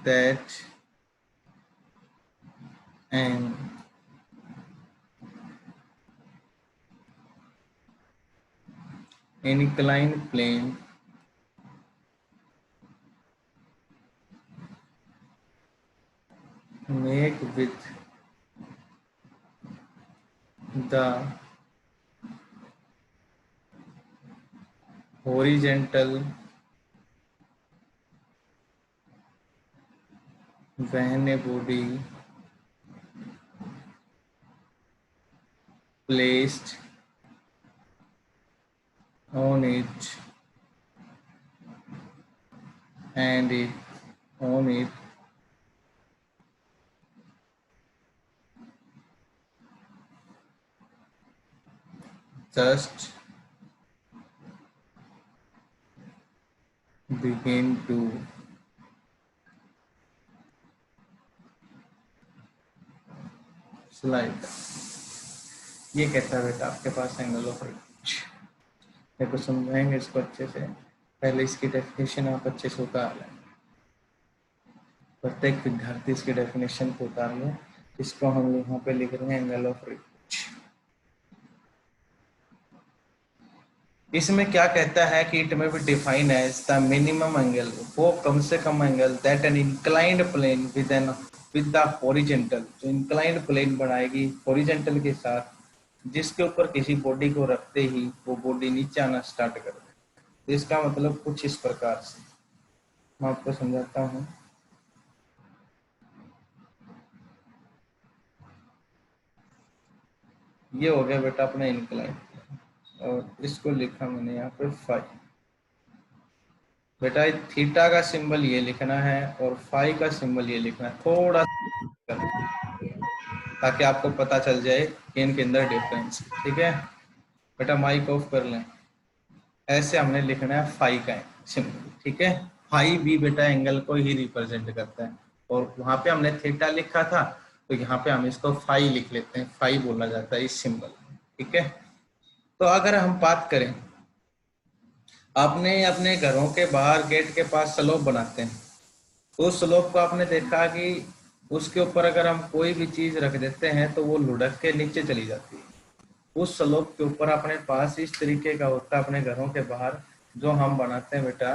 that an inclined plane make with the horizontal vane body placed on it and on it just begin to slide। ये कहता है बेटा आपके पास angle of report. देखो समझाएंगे इसको अच्छे से, पहले इसकी डेफिनेशन आप अच्छे से उतार लें। प्रत्येक विद्यार्थी इसके डेफिनेशन को उतार लें। इसको हम यहाँ पे लिख रहे हैं एंगल ऑफ रिपोर्ट। इसमें क्या कहता है कि it may be define as the minimum angle, वो कम से कम angle that an inclined plane with the horizontal, जो इंक्लाइंड प्लेन बनाएगी हॉरिजेंटल के साथ, जिसके ऊपर किसी बॉडी को रखते ही वो बॉडी नीचे आना स्टार्ट कर दे। तो इसका मतलब कुछ इस प्रकार से मैं आपको समझाता हूँ। ये हो गया बेटा अपना इंक्लाइन, और इसको लिखा मैंने यहाँ पे फाई। बेटा थीटा का सिंबल ये लिखना है और फाई का सिंबल ये लिखना है, थोड़ा ताकि आपको पता चल जाए कि इनके अंदर डिफरेंस। ठीक है बेटा, माइक ऑफ कर लें। ऐसे हमने लिखना है फाई का सिंबल। ठीक है, फाई भी बेटा एंगल को ही रिप्रेजेंट करता है, और वहां पे हमने थीटा लिखा था, तो यहाँ पे हम इसको फाई लिख लेते हैं, फाई बोला जाता है इस सिंबल। ठीक है, तो अगर हम बात करें, आपने अपने घरों के बाहर गेट के पास स्लोप बनाते हैं, तो उस स्लोप को आपने देखा कि उसके ऊपर अगर हम कोई भी चीज रख देते हैं तो वो लुढ़क के नीचे चली जाती है। उस स्लोप के ऊपर अपने पास इस तरीके का होता है, अपने घरों के बाहर जो हम बनाते हैं बेटा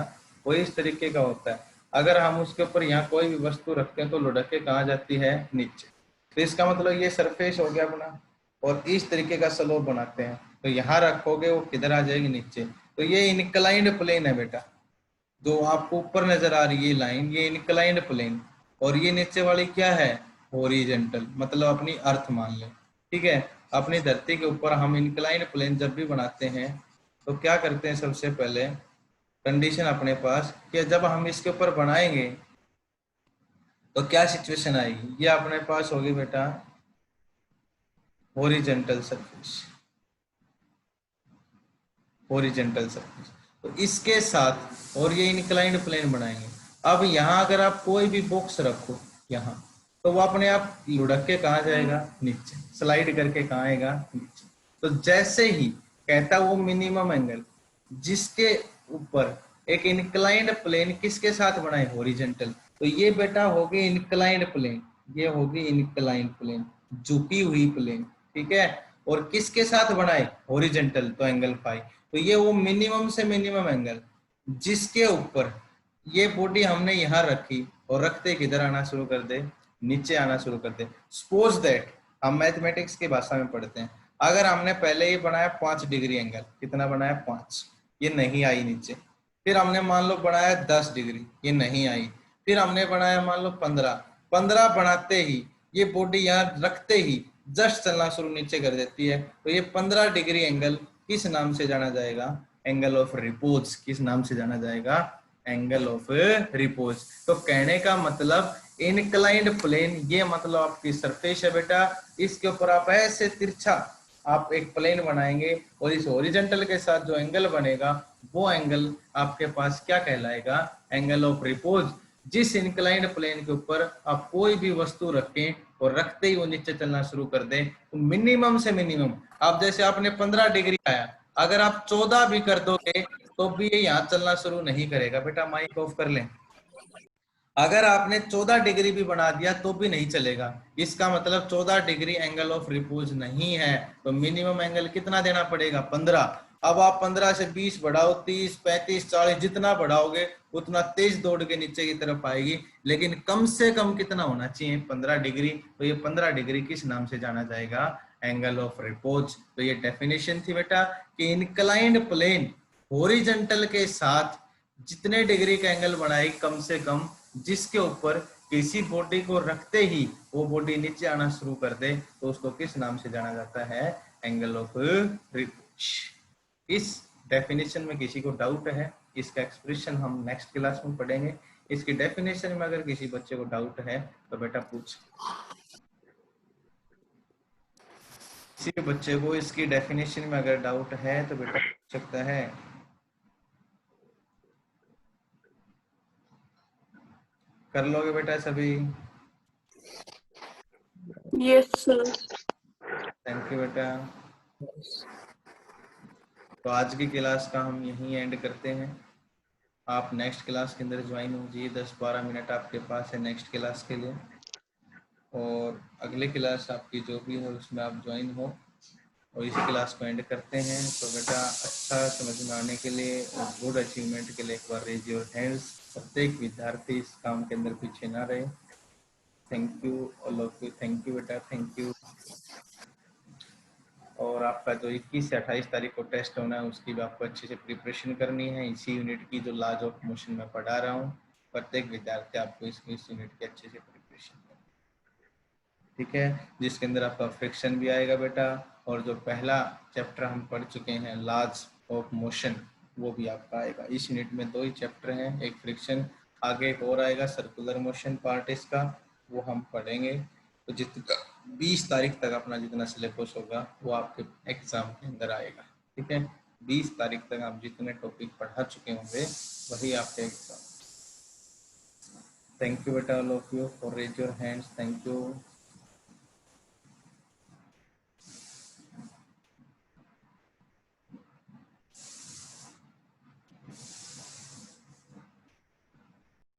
वो इस तरीके का होता है। अगर हम उसके ऊपर यहाँ कोई भी वस्तु रखते हैं तो लुढ़क के कहाँ जाती है, नीचे। तो इसका मतलब ये सरफेस हो गया अपना, और इस तरीके का स्लोप बनाते हैं तो यहाँ रखोगे वो किधर आ जाएगी, नीचे। तो ये इनक्लाइंड प्लेन है बेटा, जो आपको ऊपर नजर आ रही है लाइन, ये इनक्लाइंड प्लेन, और ये नीचे वाली क्या है, हॉरिजेंटल, मतलब अपनी अर्थ मान लें। ठीक है, अपनी धरती के ऊपर हम इनक्लाइंड प्लेन जब भी बनाते हैं तो क्या करते हैं, सबसे पहले कंडीशन अपने पास कि जब हम इसके ऊपर बनाएंगे तो क्या सिचुएशन आएगी। ये अपने पास होगी बेटा हॉरिजेंटल सरफेस, हॉरिजेंटल सरफेस। तो इसके साथ और ये इंक्लाइंड प्लेन बनाएंगे। अब यहाँ अगर आप कोई भी बॉक्स रखो यहाँ, तो वो अपने आप लुढ़क के कहाँ जाएगा, नीचे, स्लाइड करके कहाँ आएगा, नीचे। तो जैसे ही कहता वो मिनिमम एंगल जिसके ऊपर एक इंक्लाइंड प्लेन किसके साथ बनाए, हॉरिजेंटल, तो ये बेटा होगी इंक्लाइंड प्लेन, ये होगी इंक्लाइंड प्लेन, झुकी हुई प्लेन। ठीक है, और किसके साथ बनाए, हॉरिजेंटल, तो एंगल फाई। तो ये वो मिनिमम से मिनिमम एंगल जिसके ऊपर ये बॉडी हमने यहाँ रखी और रखते किधर आना शुरू कर दे, नीचे आना शुरू कर दे। सपोज दैट हम मैथमेटिक्स की भाषा में पढ़ते हैं, अगर हमने पहले ये बनाया 5 डिग्री एंगल, कितना बनाया 5, ये नहीं आई नीचे। फिर हमने मान लो बनाया 10 डिग्री, ये नहीं आई। फिर हमने बनाया मान लो 15 बनाते ही ये बॉडी यहाँ रखते ही जस्ट चलना शुरू नीचे कर देती है। तो ये 15 डिग्री एंगल किस नाम से जाना जाएगा, एंगल ऑफ रिपोज। किस नाम से जाना जाएगा, एंगल ऑफ रिपोज। तो कहने का मतलब इनक्लाइंड प्लेन, ये मतलब आपकी सरफेस है बेटा, इसके ऊपर आप ऐसे तिरछा आप एक प्लेन बनाएंगे और इस हॉरिजॉन्टल के साथ जो एंगल बनेगा वो एंगल आपके पास क्या कहलाएगा, एंगल ऑफ रिपोज। जिस इंक्लाइंड प्लेन के ऊपर आप कोई भी वस्तु रखें और रखते ही वो नीचे चलना शुरू कर दें, तो मिनिमम से मिनिमम, आप जैसे आपने 15 डिग्री आया, अगर आप 14 भी कर दोगे तो भी ये यहाँ चलना शुरू नहीं करेगा। बेटा माइक ऑफ कर लें। अगर आपने 14 डिग्री भी बना दिया तो भी नहीं चलेगा। इसका मतलब 14 डिग्री एंगल ऑफ रिपोज नहीं है। तो मिनिमम एंगल कितना देना पड़ेगा, 15। अब आप 15 से 20 बढ़ाओ, 30, 35, 40, जितना बढ़ाओगे उतना तेज दौड़ के नीचे की तरफ आएगी, लेकिन कम से कम कितना होना चाहिए, 15 डिग्री। तो ये 15 डिग्री किस नाम से जाना जाएगा, एंगल ऑफ रिपोज। तो ये डेफिनेशन थी बेटा कि इनक्लाइंड प्लेन हॉरिजॉन्टल के साथ जितने डिग्री का एंगल बनाएगी कम से कम, जिसके ऊपर किसी बॉडी को रखते ही वो बॉडी नीचे आना शुरू कर दे, तो उसको किस नाम से जाना जाता है, एंगल ऑफ रिपोज। इस डेफिनेशन में किसी को डाउट है, इसका एक्सप्रेशन हम नेक्स्ट क्लास में पढ़ेंगे। इसकी डेफिनेशन में अगर किसी बच्चे को डाउट है तो बेटा पूछ, किसी बच्चे को इसकी डेफिनेशन में अगर डाउट है तो बेटा पूछ सकता है। कर लोगे बेटा सभी? Yes, sir. थैंक यू बेटा। तो आज की क्लास का हम यहीं एंड करते हैं। आप नेक्स्ट क्लास के अंदर ज्वाइन होजिए, 10-12 मिनट आपके पास है नेक्स्ट क्लास के लिए, और अगले क्लास आपकी जो भी हो उसमें आप ज्वाइन हो। और इसी क्लास को एंड करते हैं। तो बेटा अच्छा समझ में आने के लिए और गुड अचीवमेंट के लिए एक बार रेज योर हैंड्स। प्रत्येक विद्यार्थी इस काम के अंदर पीछे ना रहे। Thank you all of you, thank you बेटा, थैंक यू। और आपका जो 21 से 28 तारीख को टेस्ट होना है उसकी भी आपको अच्छे से प्रिपरेशन करनी है। इसी यूनिट की जो लॉज ऑफ मोशन में पढ़ा रहा हूँ, प्रत्येक विद्यार्थी आपको इस यूनिट की अच्छे से प्रिपरेशन करनी है, ठीक है, जिसके अंदर आपका फ्रिक्शन भी आएगा बेटा। और जो पहला चैप्टर हम पढ़ चुके हैं लॉज ऑफ मोशन, वो भी आपका आएगा। इस यूनिट में 2 ही चैप्टर हैं, एक फ्रिक्शन, आगे एक और आएगा सर्कुलर मोशन पार्ट इसका, वो हम पढ़ेंगे। तो जितना 20 तारीख तक अपना जितना सिलेबस होगा वो आपके एग्जाम के अंदर आएगा, ठीक है। 20 तारीख तक आप जितने टॉपिक पढ़ा चुके होंगे वही आपके एग्जाम। थैंक यू बेटा all of you for raise your hands, thank you.